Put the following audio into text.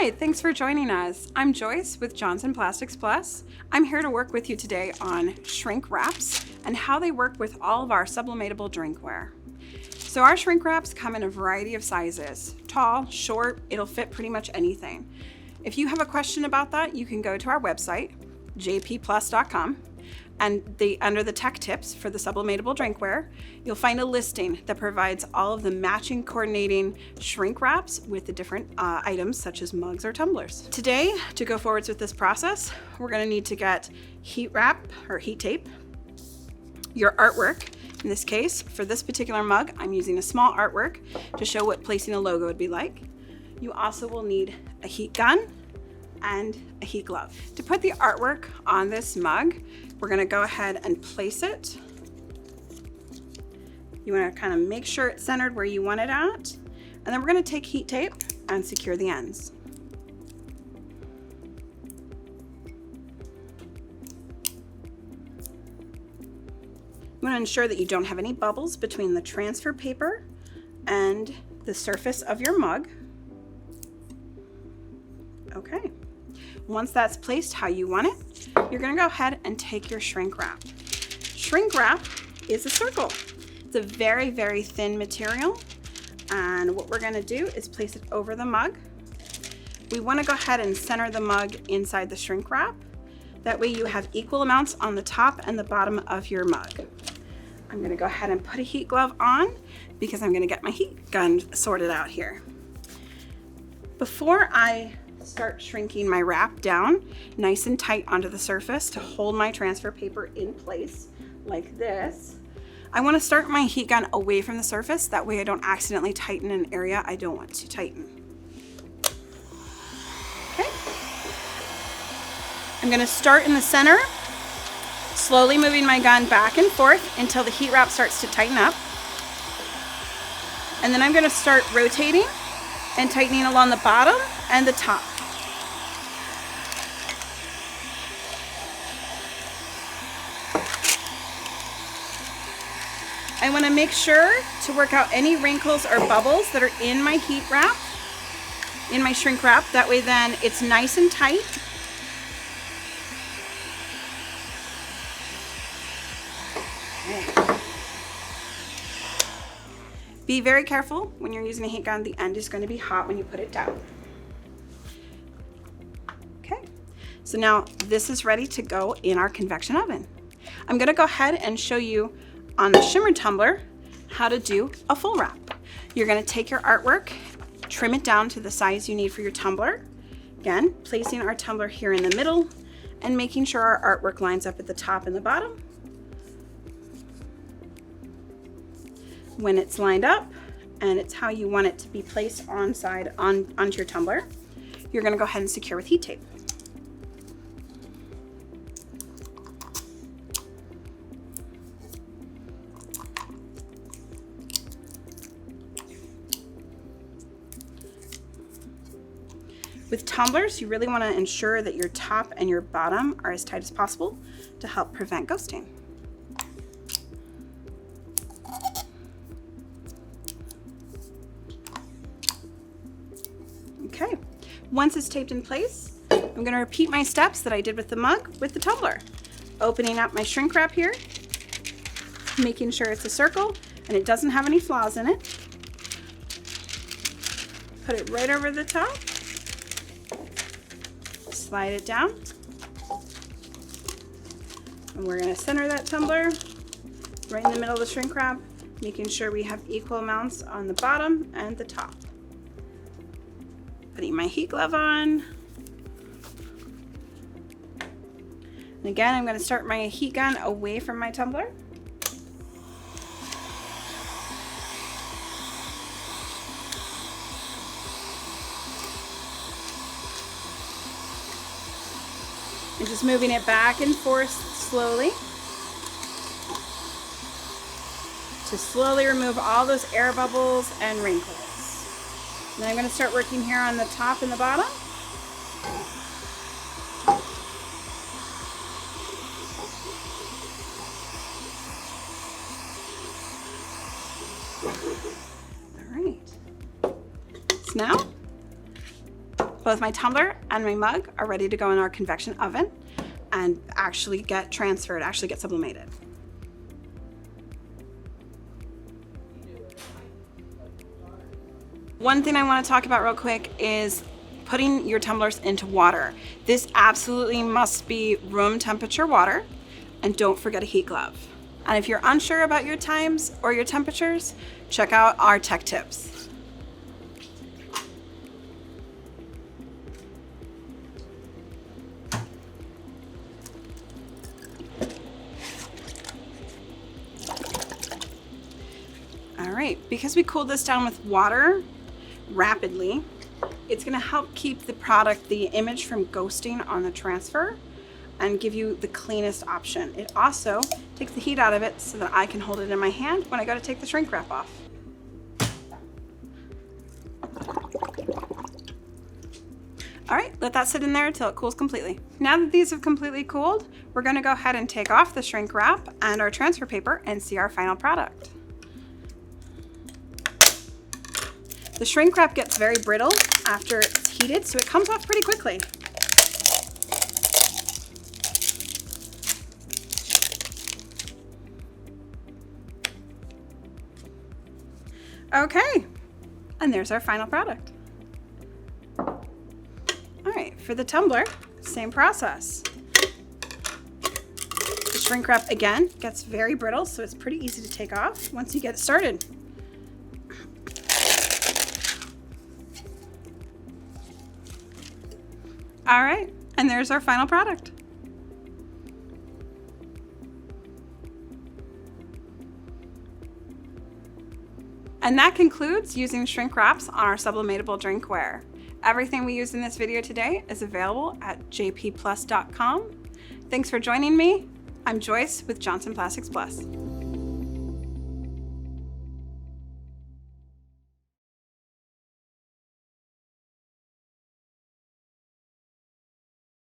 Hi, thanks for joining us. I'm Joyce with Johnson Plastics Plus. I'm here to work with you today on shrink wraps and how they work with all of our sublimatable drinkware. So our shrink wraps come in a variety of sizes, tall, short, it'll fit pretty much anything. If you have a question about that, you can go to our website, jpplus.com, and under the tech tips for the sublimatable drinkware, you'll find a listing that provides all of the matching coordinating shrink wraps with the different items such as mugs or tumblers. Today, to go forwards with this process, we're gonna need to get heat wrap or heat tape, your artwork. In this case, for this particular mug, I'm using a small artwork to show what placing a logo would be like. You also will need a heat gun and a heat glove. To put the artwork on this mug, we're gonna go ahead and place it. You wanna kind of make sure it's centered where you want it at. And then we're gonna take heat tape and secure the ends. You wanna ensure that you don't have any bubbles between the transfer paper and the surface of your mug. Okay. Once that's placed how you want it, you're gonna go ahead and take your shrink wrap. Shrink wrap is a circle. It's a very, very thin material. And what we're gonna do is place it over the mug. We wanna go ahead and center the mug inside the shrink wrap. That way you have equal amounts on the top and the bottom of your mug. I'm gonna go ahead and put a heat glove on because I'm gonna get my heat gun sorted out here. Before I start shrinking my wrap down nice and tight onto the surface to hold my transfer paper in place like this, I want to start my heat gun away from the surface. That way I don't accidentally tighten an area I don't want to tighten. Okay. I'm going to start in the center, slowly moving my gun back and forth until the heat wrap starts to tighten up. And then I'm going to start rotating and tightening along the bottom and the top. I want to make sure to work out any wrinkles or bubbles that are in my heat wrap, in my shrink wrap. That way then it's nice and tight. Okay. Be very careful when you're using a heat gun. The end is going to be hot when you put it down. Okay, so now this is ready to go in our convection oven. I'm going to go ahead and show you on the shimmer tumbler how to do a full wrap. You're going to take your artwork, trim it down to the size you need for your tumbler. Again, placing our tumbler here in the middle and making sure our artwork lines up at the top and the bottom. When it's lined up and it's how you want it to be placed onto your tumbler, you're going to go ahead and secure with heat tape. With tumblers, you really want to ensure that your top and your bottom are as tight as possible to help prevent ghosting. Okay, once it's taped in place, I'm going to repeat my steps that I did with the mug with the tumbler. Opening up my shrink wrap here, making sure it's a circle and it doesn't have any flaws in it. Put it right over the top. Slide it down, and we're going to center that tumbler right in the middle of the shrink wrap, making sure we have equal amounts on the bottom and the top. Putting my heat glove on, and again I'm going to start my heat gun away from my tumbler. And just moving it back and forth slowly to slowly remove all those air bubbles and wrinkles. And then I'm going to start working here on the top and the bottom. All right. So now Both my tumbler and my mug are ready to go in our convection oven and actually get transferred, actually get sublimated. One thing I want to talk about real quick is putting your tumblers into water. This absolutely must be room temperature water, and don't forget a heat glove. And if you're unsure about your times or your temperatures, check out our tech tips. All right, because we cooled this down with water rapidly, it's gonna help keep the product, the image from ghosting on the transfer and give you the cleanest option. It also takes the heat out of it so that I can hold it in my hand when I go to take the shrink wrap off. All right, let that sit in there until it cools completely. Now that these have completely cooled, we're gonna go ahead and take off the shrink wrap and our transfer paper and see our final product. The shrink wrap gets very brittle after it's heated, so it comes off pretty quickly. Okay, and there's our final product. All right, for the tumbler, same process. The shrink wrap, again, gets very brittle, so it's pretty easy to take off once you get it started. All right, and there's our final product. And that concludes using shrink wraps on our sublimatable drinkware. Everything we used in this video today is available at jpplus.com. Thanks for joining me. I'm Joyce with Johnson Plastics Plus.